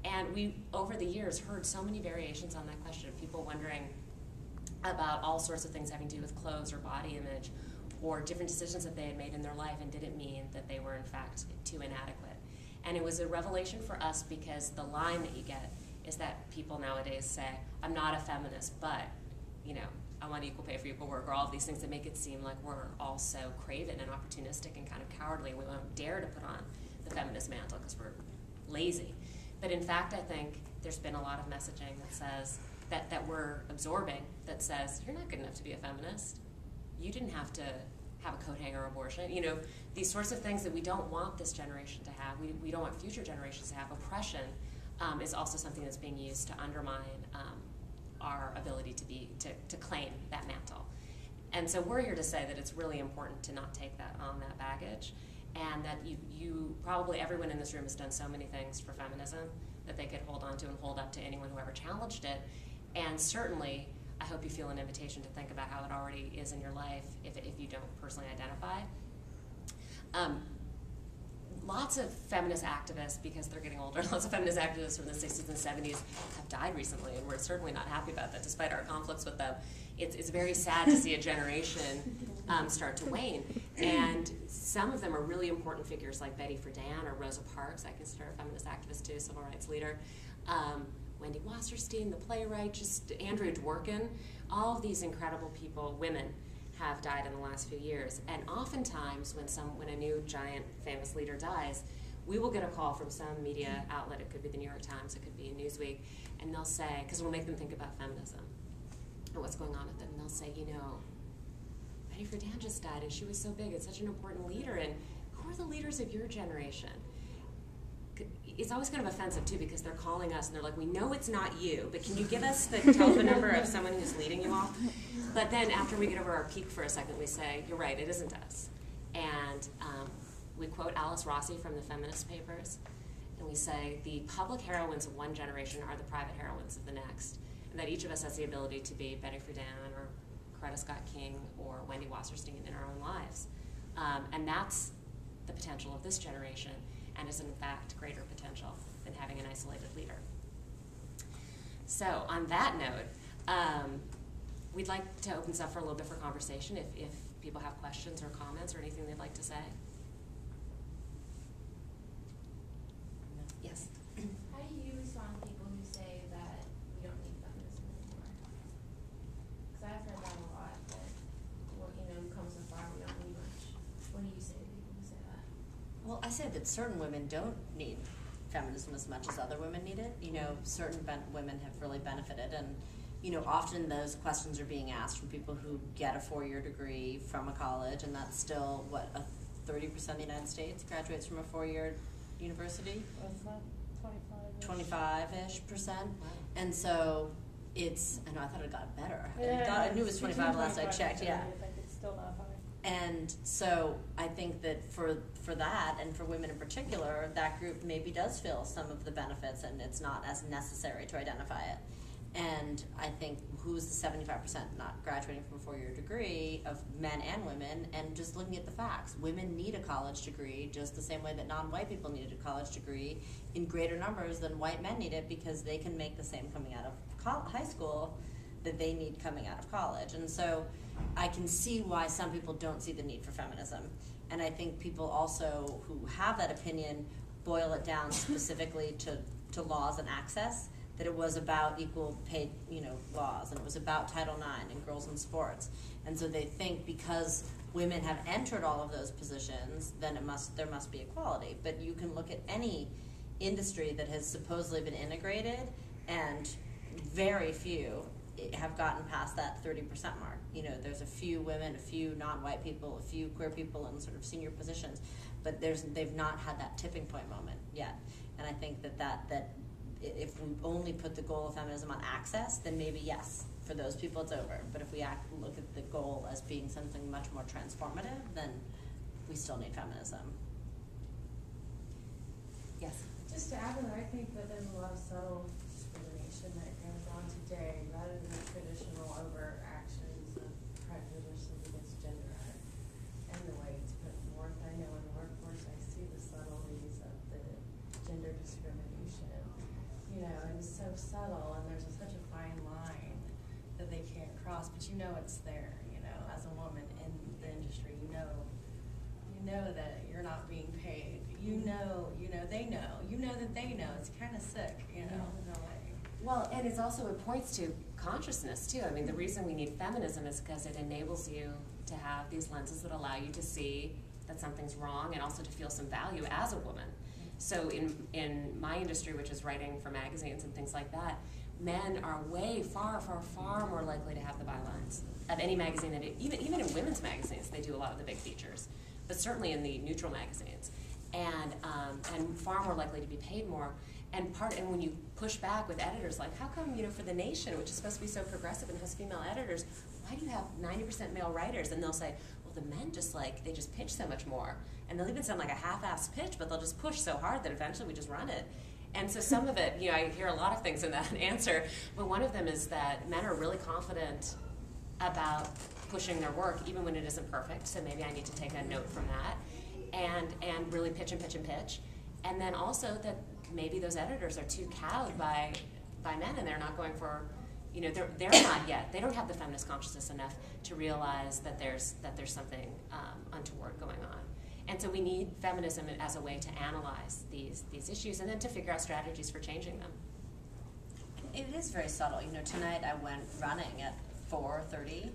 And we, over the years, heard so many variations on that question, people wondering about all sorts of things having to do with clothes or body image, or different decisions that they had made in their life and didn't mean that they were in fact too inadequate. And it was a revelation for us because the line that you get is that people nowadays say, I'm not a feminist, but, you know, I want equal pay for equal work, or all of these things that make it seem like we're all so craven and opportunistic and kind of cowardly. We won't dare to put on the feminist mantle because we're lazy. But in fact, I think there's been a lot of messaging that says, that we're absorbing, that says, you're not good enough to be a feminist. You didn't have to have a coat hanger abortion. You know, these sorts of things that we don't want this generation to have. We don't want future generations to have. Oppression is also something that's being used to undermine our ability to claim that mantle. And so we're here to say that it's really important to not take that on, that baggage, and that you probably, everyone in this room has done so many things for feminism that they could hold on to and hold up to anyone who ever challenged it. And certainly, I hope you feel an invitation to think about how it already is in your life if you don't personally identify. Lots of feminist activists, because they're getting older, lots of feminist activists from the 60s and 70s have died recently, and we're certainly not happy about that, despite our conflicts with them. It's very sad to see a generation start to wane. And some of them are really important figures like Betty Friedan or Rosa Parks. I consider a feminist activist too, civil rights leader. Wendy Wasserstein, the playwright, just Andrea Dworkin. All of these incredible people, women, have died in the last few years. And oftentimes when a new giant famous leader dies, we will get a call from some media outlet, it could be the New York Times, it could be Newsweek, and they'll say, because we'll make them think about feminism or what's going on with them, and they'll say, you know, Betty Friedan just died and she was so big and such an important leader, and who are the leaders of your generation? It's always kind of offensive too, because they're calling us and they're like, we know it's not you, but can you give us the telephone number of someone who's leading you all? But then after we get over our peak for a second, we say, you're right, it isn't us. And we quote Alice Rossi from the Feminist Papers, and we say, the public heroines of one generation are the private heroines of the next, and that each of us has the ability to be Betty Friedan or Coretta Scott King or Wendy Wasserstein in our own lives. And that's the potential of this generation, and is in fact greater potential than having an isolated leader. So on that note, we'd like to open this up for a little bit for conversation if people have questions or comments or anything they'd like to say. Yes? How do you respond to people who say that we don't need feminism anymore? Because I've heard that a lot, that, well, you know, we've come so far, we don't need much. What do you say to people who say that? Well, I say that certain women don't need feminism as much as other women need it. You know, certain women have really benefited, and you know, often those questions are being asked from people who get a 4-year degree from a college, and that's still, what, 30% of the United States graduates from a 4-year university? 25-ish%. Wow. And so it's, I know, I thought it got better. I knew it was 25 last I checked, yeah. It's still not high. And so I think that for that, and for women in particular, that group maybe does feel some of the benefits, and it's not as necessary to identify it. And I think who's the 75% not graduating from a 4-year degree of men and women, and just looking at the facts. Women need a college degree just the same way that non-white people needed a college degree in greater numbers than white men need it, because they can make the same coming out of high school that they need coming out of college. And so I can see why some people don't see the need for feminism. And I think people also who have that opinion boil it down specifically to laws and access, that it was about equal pay, you know, laws, and it was about Title IX and girls in sports. And so they think because women have entered all of those positions, then there must be equality. But you can look at any industry that has supposedly been integrated, and very few have gotten past that 30% mark. You know, there's a few women, a few non-white people, a few queer people in sort of senior positions, but they've not had that tipping point moment yet. And I think that if we only put the goal of feminism on access, then maybe yes, for those people it's over. But if we look at the goal as being something much more transformative, then we still need feminism. Yes? Just to add to that, I think that there's a lot of subtle discrimination that goes on today, rather than the traditional overt actions of prejudices against gender and the way it's put forth. I know in the workforce I see the subtleties of the gender discrimination subtle, and there's such a fine line that they can't cross, but you know it's there, you know, as a woman in the industry, you know that you're not being paid. You know they know. You know that they know. It's kind of sick, you know, in a way. Well, and it's also, it points to consciousness, too. I mean, the reason we need feminism is because it enables you to have these lenses that allow you to see that something's wrong and also to feel some value as a woman. So in my industry, which is writing for magazines and things like that, men are way far more likely to have the bylines of any magazine that even in women's magazines, they do a lot of the big features, but certainly in the neutral magazines, and far more likely to be paid more. And when you push back with editors, like, how come, for The Nation, which is supposed to be so progressive and has female editors, why do you have 90% male writers? And they'll say, well, the men they just pitch so much more. And they'll even sound like a half-assed pitch, but they'll just push so hard that eventually we just run it. And so some of it, I hear a lot of things in that answer, but one of them is that men are really confident about pushing their work, even when it isn't perfect. So maybe I need to take a note from that, and really pitch and pitch and pitch. And then also that maybe those editors are too cowed by men, and they're not going for, they're not yet. They don't have the feminist consciousness enough to realize that there's something untoward going on. And so we need feminism as a way to analyze these issues and then to figure out strategies for changing them. It is very subtle. Tonight I went running at 4:30,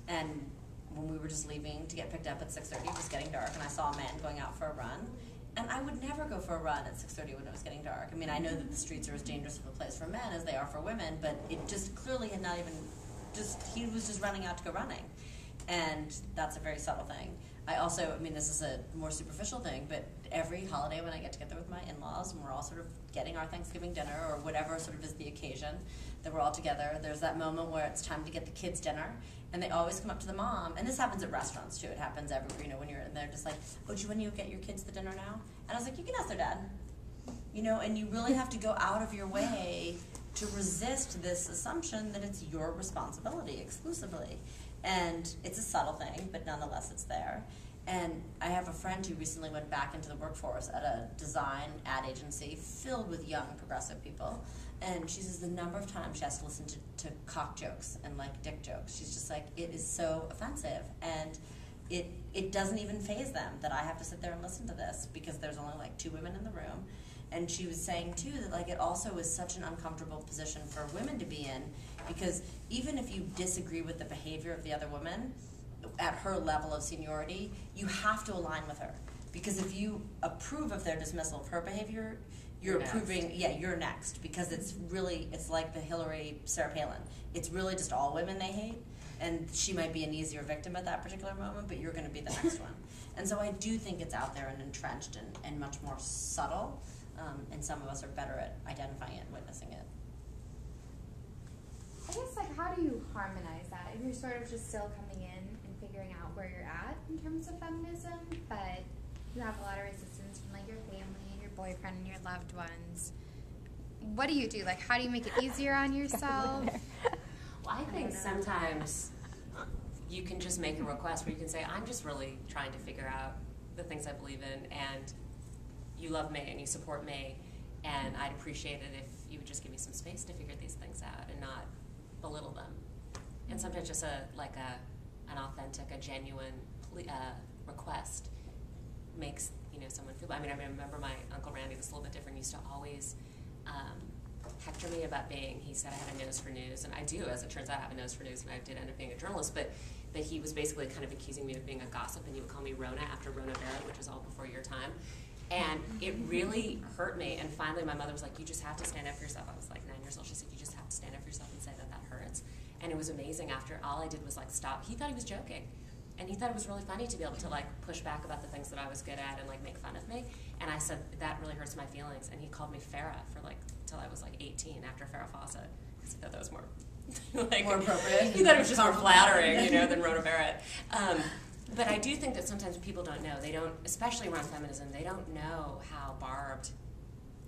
and when we were just leaving to get picked up at 6:30, it was getting dark, and I saw a man going out for a run. And I would never go for a run at 6:30 when it was getting dark. I mean, I know that the streets are as dangerous of a place for men as they are for women, but it just clearly had not even he was just running out to go running. And that's a very subtle thing. This is a more superficial thing, but every holiday when I get together with my in-laws and we're all sort of getting our Thanksgiving dinner or whatever sort of is the occasion that we're all together, there's that moment where it's time to get the kids dinner, and they always come up to the mom, and this happens at restaurants too, it happens everywhere, when you're in there, just like, oh, do you want to get your kids the dinner now? And I was like, you can ask their dad. And you really have to go out of your way to resist this assumption that it's your responsibility exclusively. And it's a subtle thing, but nonetheless it's there. And I have a friend who recently went back into the workforce at a design ad agency filled with young progressive people. And she says the number of times she has to listen to cock jokes and dick jokes. She's just like, it is so offensive. And it doesn't even faze them that I have to sit there and listen to this because there's only 2 women in the room. And she was saying too that it also is such an uncomfortable position for women to be in, because even if you disagree with the behavior of the other woman at her level of seniority, you have to align with her. Because if you approve of their dismissal of her behavior, you're approving, you're next. Because it's like the Hillary Sarah Palin. It's really just all women they hate, and she might be an easier victim at that particular moment, but you're going to be the next one. And so I do think it's out there and entrenched and much more subtle, and some of us are better at identifying it and witnessing it. I guess, how do you harmonize that? If you're sort of just still coming in and figuring out where you're at in terms of feminism, but you have a lot of resistance from your family and your boyfriend and your loved ones, what do you do? How do you make it easier on yourself? Well, I think sometimes you can just make a request where you can say, I'm just really trying to figure out the things I believe in, and you love me and you support me, and I'd appreciate it if you would just give me some space to figure these things out and not belittle them. And sometimes just an authentic, a genuine request makes someone feel. I remember my Uncle Randy, this is a little bit different, used to always hector me about he said I had a nose for news, and I do, as it turns out, I have a nose for news, and I did end up being a journalist, but he was basically kind of accusing me of being a gossip, and he would call me Rona after Rona Barrett, which was all before your time. And it really hurt me, and finally my mother was like, you just have to stand up for yourself. I was 9 years old. She said, you just have to stand up for yourself and say that hurts. And it was amazing. After all I did was stop. He thought he was joking, and he thought it was really funny to be able to push back about the things that I was good at and make fun of me. And I said, that really hurts my feelings. And he called me Farrah for till I was 18, after Farrah Fawcett, because he thought that was more more appropriate. He thought it was just more flattering, than Rona Barrett. But I do think that sometimes people don't know. They don't, especially around feminism, they don't know how barbed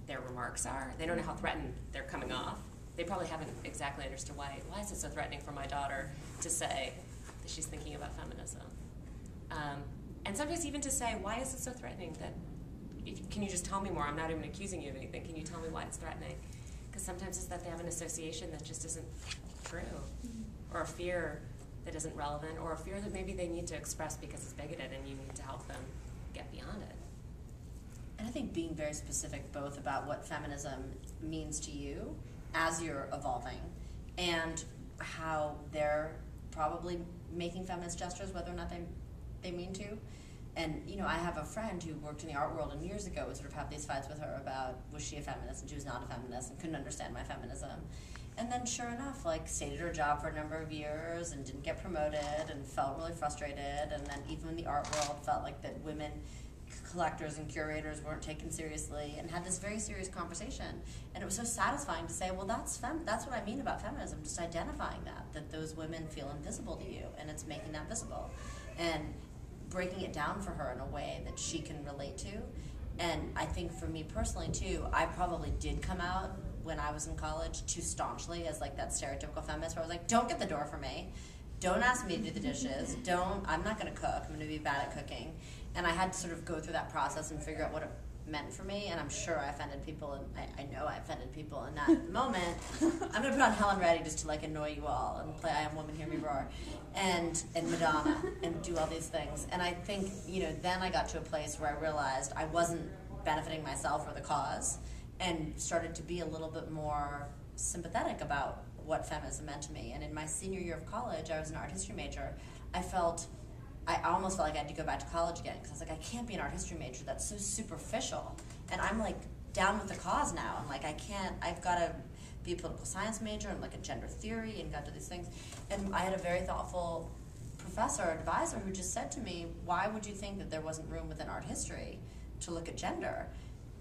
their remarks are. They don't know how threatened they're coming off. They probably haven't exactly understood why is it so threatening for my daughter to say that she's thinking about feminism. And sometimes even to say, why is it so threatening? Can you just tell me more? I'm not even accusing you of anything. Can you tell me why it's threatening? Because sometimes it's that they have an association that just isn't true, or a fear that isn't relevant, or a fear that maybe they need to express because it's bigoted and you need to help them get beyond it. And I think being very specific both about what feminism means to you as you're evolving and how they're probably making feminist gestures, whether or not they mean to. And, you know, I have a friend who worked in the art world, and years ago would sort of have these fights with her about was she a feminist, and she was not a feminist and couldn't understand my feminism. And then sure enough, like, stayed at her job for a number of years and didn't get promoted and felt really frustrated. And then even in the art world felt like that women collectors and curators weren't taken seriously, and had this very serious conversation. And it was so satisfying to say, well, that's what I mean about feminism, just identifying that those women feel invisible to you, and it's making that visible. And breaking it down for her in a way that she can relate to. And I think for me personally too, I probably did come out when I was in college too staunchly as like that stereotypical feminist where I was like, don't get the door for me, don't ask me to do the dishes, I'm not going to cook, I'm going to be bad at cooking. And I had to sort of go through that process and figure out what it meant for me, and I'm sure I offended people, and I know I offended people in that moment. I'm going to put on Helen Reddy just to like annoy you all and play I Am Woman, Hear Me Roar, and Madonna, and do all these things. And I think, you know, then I got to a place where I realized I wasn't benefiting myself or the cause, and started to be a little bit more sympathetic about what feminism meant to me. And in my senior year of college, I was an art history major. I almost felt like I had to go back to college again, because I was like, I can't be an art history major, that's so superficial. And I'm like down with the cause now. I'm like, I've got to be a political science major and like a gender theory and got to these things. And I had a very thoughtful professor, advisor, who just said to me, why would you think that there wasn't room within art history to look at gender?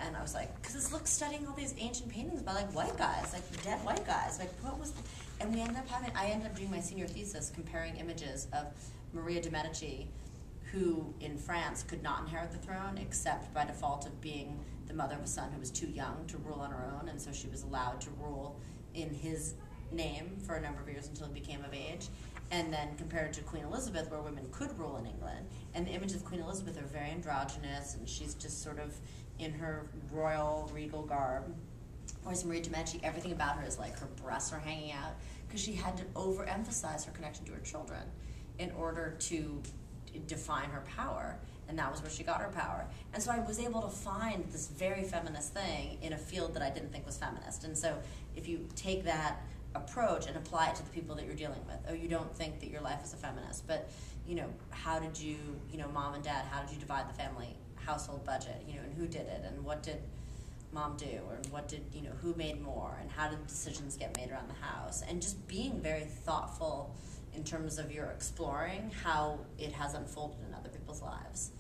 And I was like, because it's studying all these ancient paintings by like white guys, like dead white guys. Like what was, and I ended up doing my senior thesis comparing images of Maria de Medici, who in France could not inherit the throne except by default of being the mother of a son who was too young to rule on her own, and so she was allowed to rule in his name for a number of years until he became of age. And then compared to Queen Elizabeth, where women could rule in England, and the images of Queen Elizabeth are very androgynous, and she's just sort of in her royal regal garb. Whereas Maria de Medici, everything about her is like her breasts are hanging out, because she had to overemphasize her connection to her children in order to define her power, and that was where she got her power. And so I was able to find this very feminist thing in a field that I didn't think was feminist. And so if you take that approach and apply it to the people that you're dealing with, oh, you don't think that your life is a feminist, but, you know, how did you, mom and dad, how did you divide the family household budget, and who did it, and what did mom do, or what did, who made more, and how did decisions get made around the house, and just being very thoughtful in terms of your exploring how it has unfolded in other people's lives.